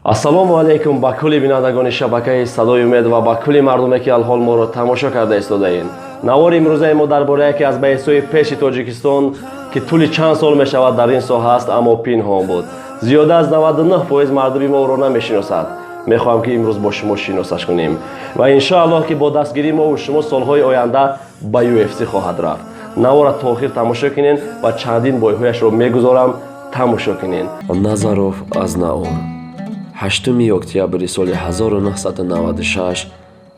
ассалому алайкум ба кулли бинандагони шабакаи садои умед ва ба кулли мардуме ки алҳол моро тамошо карда истодаед. навори имрӯзаи мо дар бораи яке аз баҳисҳои пеши тоҷикистон ки тӯли чанд сол мешавад дар ин соҳа аст, аммо пинҳон буд. зиёда аз 99% мардуми мо ӯро намешиносад. мехоҳам ки имрӯз бо шумо шиносаш кунем ва иншоаллоҳ ки бо дастгирии мо шумо солҳои оянда ба UFC хоҳад рафт. навора то охир тамошо кунед ва чандин бойҳояшро мегузорам тамошо кунед. Назаров Азнаур 8 октябри соли 1996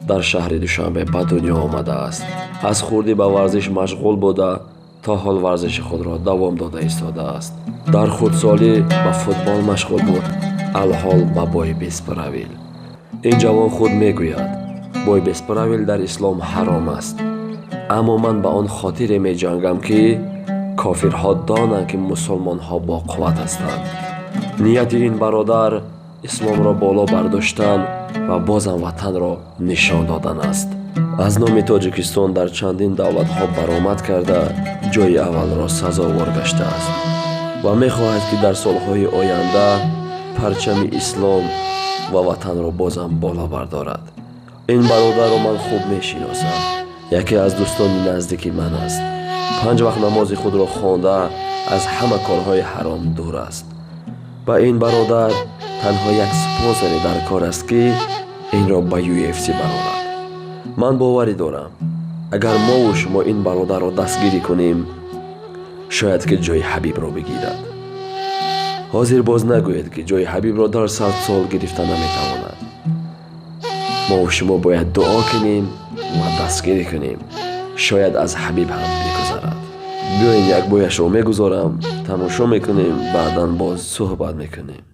дар шаҳри Душанбе ба дунё омадааст. аз хурдӣ ба варзиш машғул буда то ҳол варзиши худро давом дода истодааст. дар хурдсолӣ ба футбол машғул буд, алҳол ба бои бесправил. ин ҷавон худ мегӯяд бои бесправил дар ислом ҳаром аст. аммо ман ба он хотире меҷангам ки кофирҳо донанд ки мусулмонҳо боқувват ҳастанд. нияти ин бародар исломро боло бардоштан ва бозам ватанро нишон додан аст. аз номи тоҷикистон дар чандин давлатҳо баромад карда ҷойи аввалро сазовор гаштааст ва мехоҳад ки дар солҳои оянда парчами ислом ва ватанро бозам боло бардорад. ин бародарро ман хуб мешиносам. яке аз дӯстони наздики ман аст. 5 вақт намози худро хонда аз ҳама корҳои ҳаром дур аст. ба ин бародар танҳо як спонсоре дар кор аст ки инро ба UFC барорад. ман боварӣ дорам, агар мову шумо ин бародарро дастгирӣ кунем, шояд ки ҷойи ҳабибро бигирад. ҳозир боз нагӯед ки ҷойи ҳабибро дар 100 сол гирифта наметавонад. мову шумо бояд дуо кунем ва дастгирӣ кунем, шояд аз ҳабиб ҳам бигузарад. биёед як бояшро мегузорам, тамошо мекунем, баъдан боз суҳбат мекунем.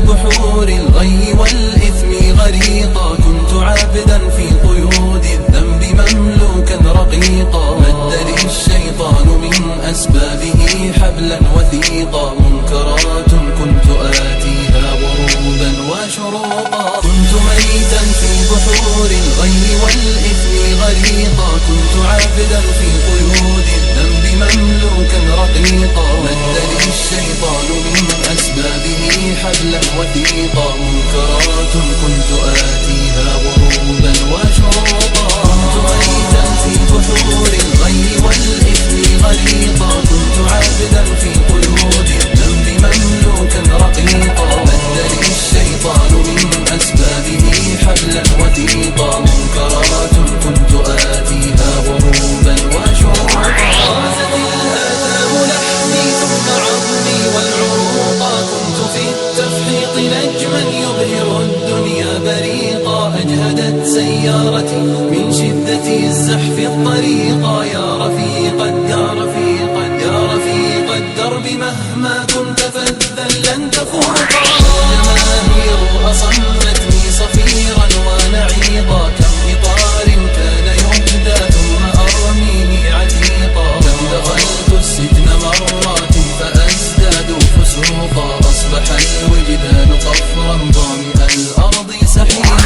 بحور الغي والإثم غريقا كنت عابدا في قيود الذنب مملوكا رقيقا مد لي الشيطان من أسبابه حبلا وثيقا منكرات كنت آتيها غروبا وشروقا كنت ميتا في بحور الغي والإثم غريقا كنت عابدا في قيود الذنب مملوكا رقيقا مد لي الشيطان من أسبابه حبلا وثيقا منكرات كنت آتيها غروبا وشروقا كنت ميتا في بحور الغي والإثم غريقا كنت عابدا في قيود الذنب مملوكا رقيقا مد لي الشيطان من أسبابه حبلا وثيقا منكرات كنت آتيها غروبا وشروقا غازت الآثام لحمي ثم عظمي والعروقا كنت في التفحيط نجما يبهر الدنيا بريقا أجهدت سيارتي من شدة الزحف الطريقا يا رفيق الدرب يا رفيق الدرب مهما كنت فذا لن تفوقا جماهير أصمتني صفيرا ونعيقا كم إطار كان يهدى ثم أرميه عتيقا كم دخلت السجن مرات فأزداد فسوقا أصبح الوجدان قفرا ظامئ الأرض سحيقا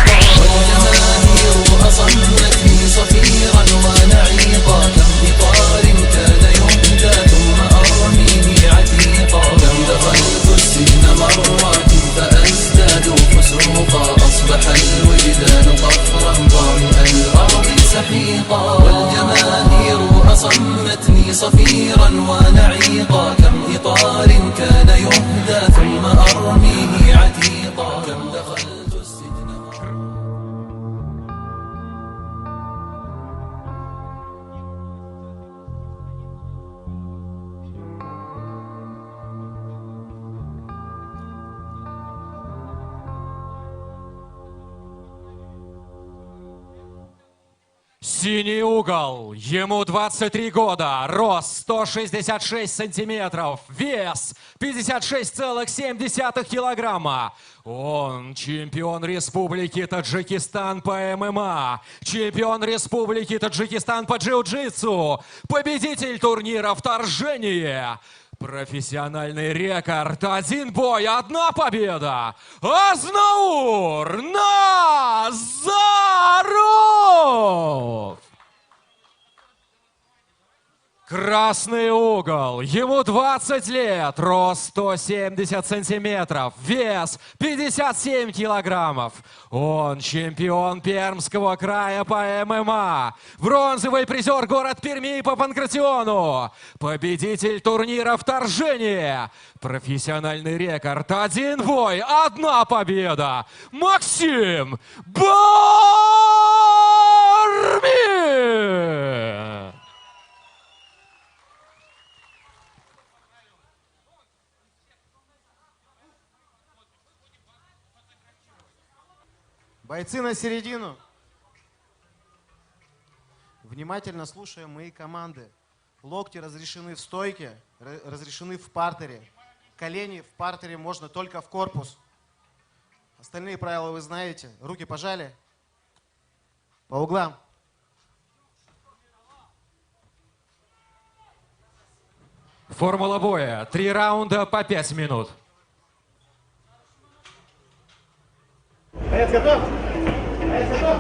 والجماهير أصمتني صفيرا ونعيقا كم إطار كان يهدى ثم أرميه عتيقا كم دخلت السجن مرات فأزداد فسوقا أصبح الوجدان قفرا ظامئ الأرض سحيقا والجماهير أصمتني صفيرا ونعيقا كم إطار كان يهدى ثم أرميه عتيقا كم دخلت السجن Синий угол, ему 23 года, рост 166 сантиметров, вес 56,7 килограмма. Он чемпион Республики Таджикистан по ММА, чемпион Республики Таджикистан по джиу-джитсу, победитель турнира «Вторжение». Профессиональный рекорд: 1 бой, 1 победа. Азнаур Назаров! Красный угол. Ему 20 лет, рост 170 сантиметров, вес 57 килограммов. Он чемпион Пермского края по ММА. Бронзовый призер город Перми по панкратиону. Победитель турнира «Вторжение». Профессиональный рекорд: 1 бой, 1 победа. Максим Барми! Бойцы на середину. Внимательно слушаем мои команды. Локти разрешены в стойке, разрешены в партере. Колени в партере можно только в корпус. Остальные правила вы знаете. Руки пожали. По углам. Формула боя. 3 раунда по 5 минут. Боец готов? Боец готов?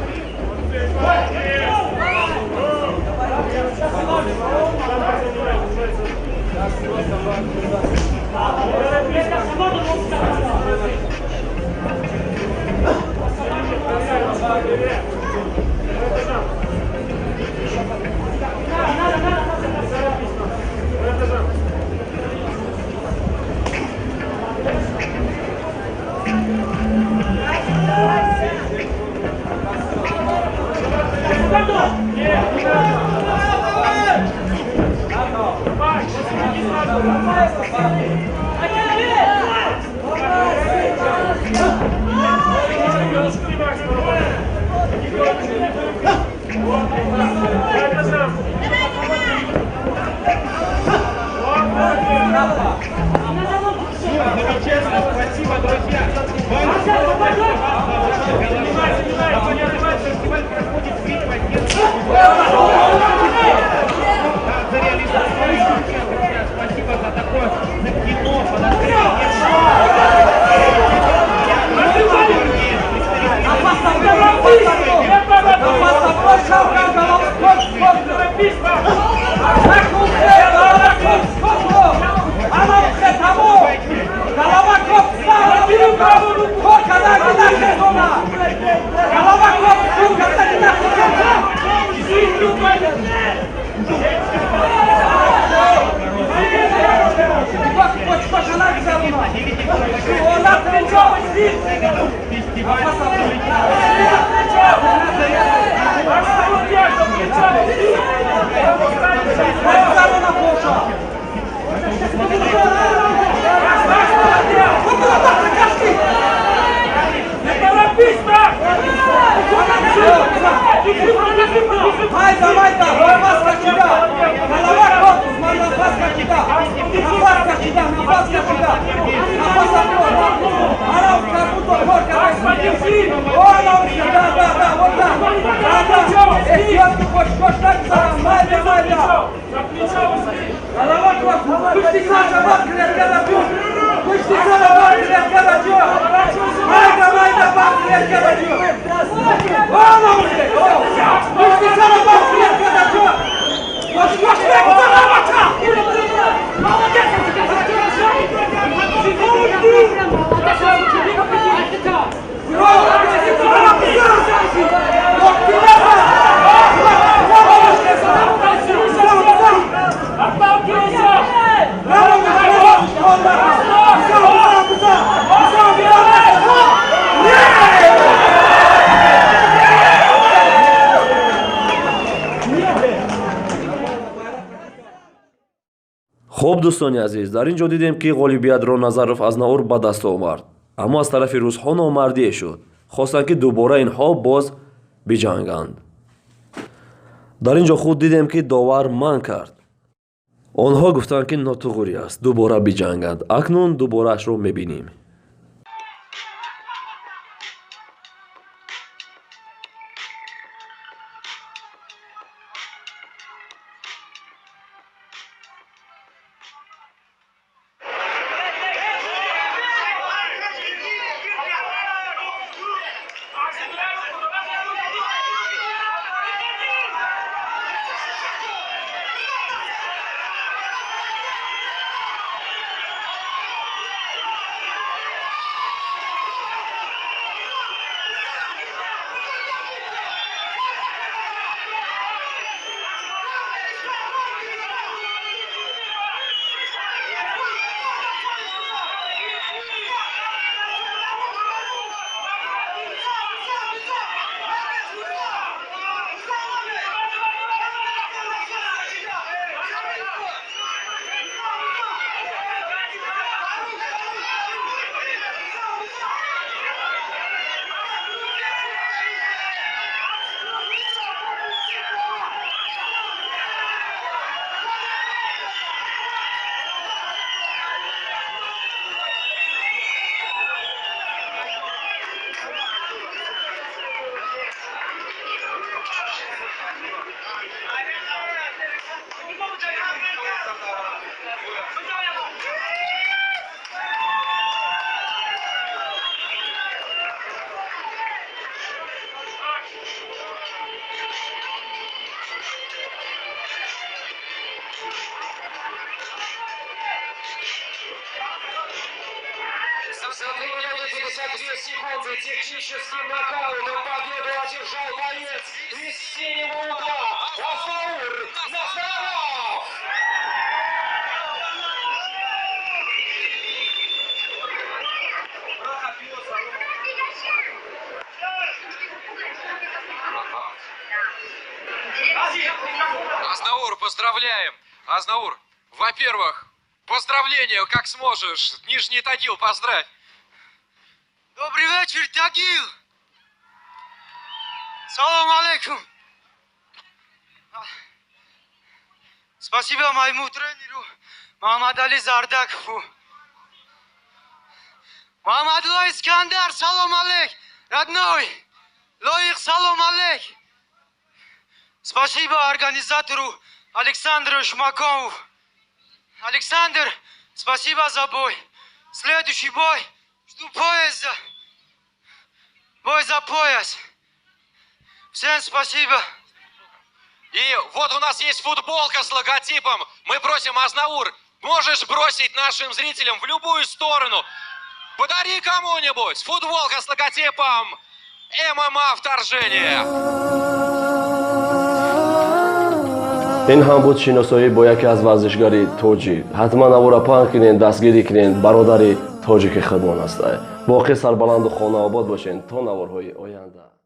Спасибо, друзья! Спасибо за такое кино, خب دوستان عزیز، در اینجا دیدیم که غالبیت را نظرف از ناور به دست آورد، اما از طرف روس‌ها نامردی شد. خواستند که دوباره اینها باز بجنگند. در اینجا خود دیدیم که داور منع کرد. آنها گفتند که ناتوغوری است، دوباره بجنگند. اکنون دوباره اش را میبینیم. За 3 минуты 52 секунды техническим нокаутом победу одержал боец из синего угла Азаур Назаров! Азнаур, поздравляем! Азнаур, во-первых, поздравления, как сможешь. Нижний Тагил, поздравь! Добрый вечер, Тагил! Салам алейкум! Спасибо моему тренеру Мухаммад Али Зардакову. Мухаммадулла Искандар, салам алейк! Родной! Лоих, салам алейк! Спасибо организатору Александру Шмакову. Александр, спасибо за бой. Следующий бой. Жду поезда. Бой за пояс. Всем спасибо. И вот у нас есть футболка с логотипом. Мы просим, Азнаур, можешь бросить нашим зрителям в любую сторону. Подари кому-нибудь футболка с логотипом ММА вторжение. این هم بود شناسایی با یکی از ورزشکاری توجی. حتما نوارا پنگ کنین، دستگیری کنین، برادری تاجیک خودمان است. باقی سربلند و خانه آباد باشین تا نوارهای آینده.